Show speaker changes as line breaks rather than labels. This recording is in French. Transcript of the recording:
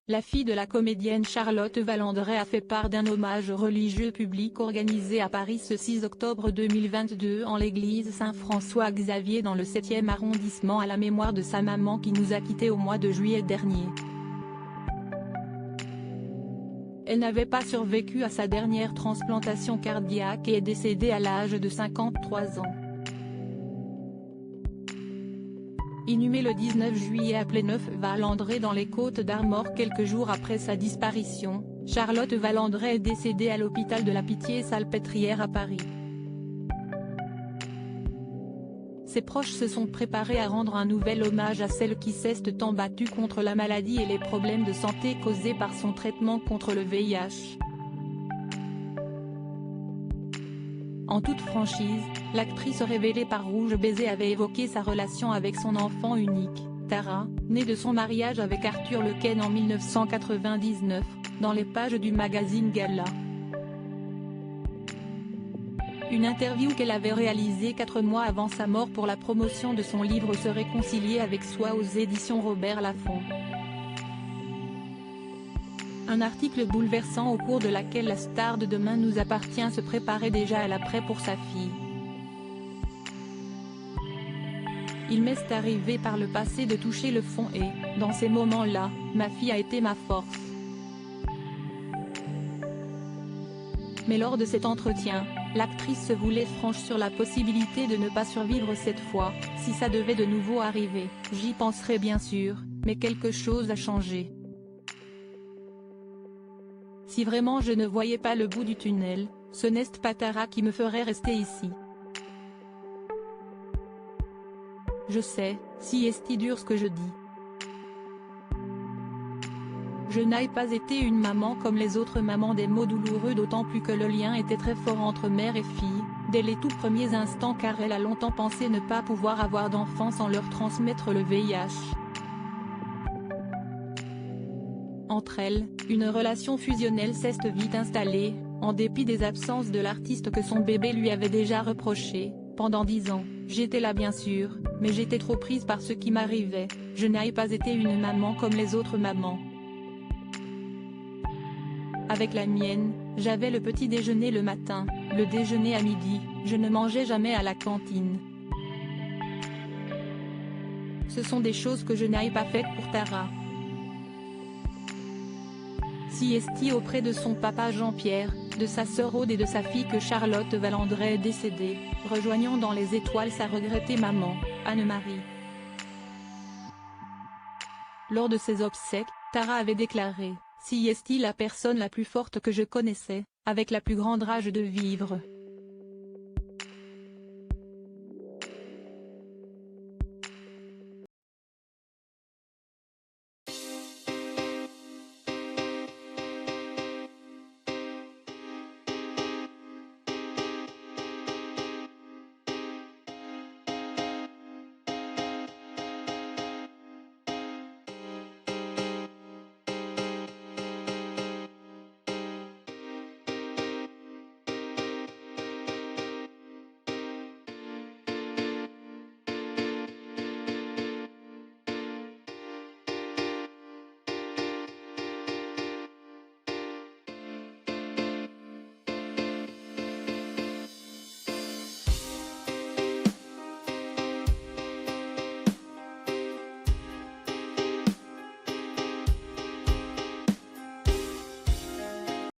la fille de la comédienne Charlotte Valandré a fait part d'un hommage religieux public organisé à Paris ce 6 octobre 2022 en l'église Saint-François-Xavier dans le 7e arrondissement à la mémoire de sa maman qui nous a quittés au mois de juillet dernier. Elle n'avait pas survécu à sa dernière transplantation cardiaque et est décédée à l'âge de 53 ans. Inhumée le 19 juillet à Pléneuf-Valandré dans les Côtes-d'Armor quelques jours après sa disparition, Charlotte Valandré est décédée à l'hôpital de la Pitié-Salpêtrière à Paris. Ses proches se sont préparés à rendre un nouvel hommage à celle qui s'est tant battue contre la maladie et les problèmes de santé causés par son traitement contre le VIH. En toute franchise, l'actrice révélée par Rouge Baiser avait évoqué sa relation avec son enfant unique, Tara, née de son mariage avec Arthur Lequesne en 1999, dans les pages du magazine Gala. Une interview qu'elle avait réalisée 4 mois avant sa mort pour la promotion de son livre Se réconcilier avec soi aux éditions Robert Laffont. Un article bouleversant au cours de laquelle la star de Demain nous appartient se préparait déjà à l'après pour sa fille. Il m'est arrivé par le passé de toucher le fond et, dans ces moments-là, ma fille a été ma force. Mais lors de cet entretien, l'actrice se voulait franche sur la possibilité de ne pas survivre cette fois. Si ça devait de nouveau arriver, j'y penserais bien sûr, mais quelque chose a changé. Si vraiment je ne voyais pas le bout du tunnel, ce n'est pas Tara qui me ferait rester ici. Je sais, si est dur ce que je dis. Je n'ai pas été une maman comme les autres mamans, des mots douloureux d'autant plus que le lien était très fort entre mère et fille, dès les tout premiers instants car elle a longtemps pensé ne pas pouvoir avoir d'enfants sans leur transmettre le VIH. Entre elles, une relation fusionnelle s'est vite installée, en dépit des absences de l'artiste que son bébé lui avait déjà reproché. Pendant 10 ans, j'étais là bien sûr, mais j'étais trop prise par ce qui m'arrivait, je n'ai pas été une maman comme les autres mamans. Avec la mienne, j'avais le petit déjeuner le matin, le déjeuner à midi, je ne mangeais jamais à la cantine. Ce sont des choses que je n'ai pas faites pour Tara. Si est auprès de son papa Jean-Pierre, de sa sœur Aude et de sa fille que Charlotte Valandré est décédée, rejoignant dans les étoiles sa regrettée maman, Anne-Marie. Lors de ses obsèques, Tara avait déclaré, « Si est la personne la plus forte que je connaissais, avec la plus grande rage de vivre.